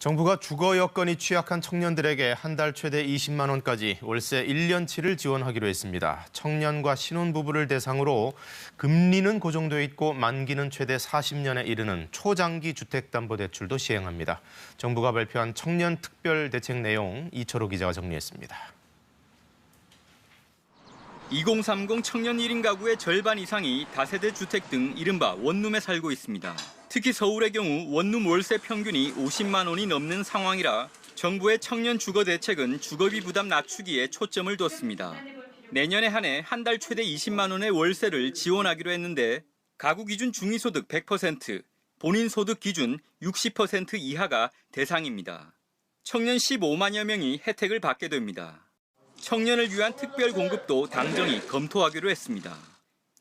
정부가 주거 여건이 취약한 청년들에게 한 달 최대 20만 원까지 월세 1년치를 지원하기로 했습니다. 청년과 신혼부부를 대상으로 금리는 고정돼 있고 만기는 최대 40년에 이르는 초장기 주택담보대출도 시행합니다. 정부가 발표한 청년 특별 대책 내용 이철호 기자가 정리했습니다. 2030 청년 1인 가구의 절반 이상이 다세대 주택 등 이른바 원룸에 살고 있습니다. 특히 서울의 경우 원룸 월세 평균이 50만 원이 넘는 상황이라 정부의 청년 주거 대책은 주거비 부담 낮추기에 초점을 뒀습니다. 내년에 한해 한 달 최대 20만 원의 월세를 지원하기로 했는데 가구 기준 중위소득 100%, 본인 소득 기준 60% 이하가 대상입니다. 청년 15만여 명이 혜택을 받게 됩니다. 청년을 위한 특별 공급도 당정이 검토하기로 했습니다.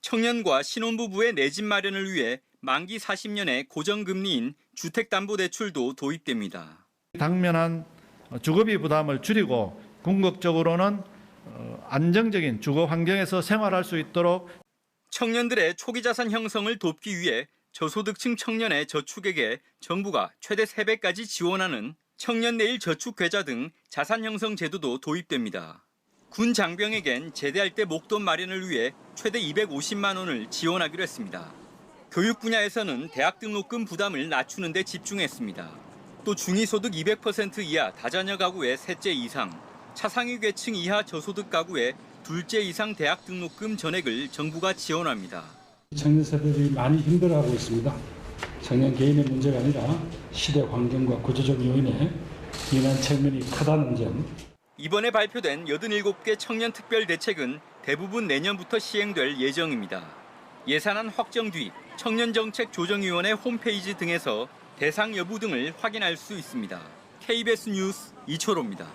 청년과 신혼부부의 내 집 마련을 위해 만기 40년의 고정금리인 주택담보대출도 도입됩니다. 당면한 주거비 부담을 줄이고 궁극적으로는 안정적인 주거 환경에서 생활할 수 있도록 청년들의 초기 자산 형성을 돕기 위해 저소득층 청년의 저축액에 정부가 최대 3배까지 지원하는 청년 내일 저축 계좌 등 자산 형성 제도도 도입됩니다. 군 장병에겐 제대할 때 목돈 마련을 위해 최대 250만 원을 지원하기로 했습니다. 교육 분야에서는 대학 등록금 부담을 낮추는 데 집중했습니다. 또 중위소득 200% 이하 다자녀 가구의 셋째 이상, 차상위 계층 이하 저소득 가구의 둘째 이상 대학 등록금 전액을 정부가 지원합니다. 청년 세대들이 많이 힘들어하고 있습니다. 청년 개인의 문제가 아니라 시대 환경과 구조적 요인에 인한 측면이 크다는 점. 이번에 발표된 87개 청년 특별 대책은 대부분 내년부터 시행될 예정입니다. 예산안 확정 뒤 청년정책조정위원회 홈페이지 등에서 대상 여부 등을 확인할 수 있습니다. KBS 뉴스 이철호입니다.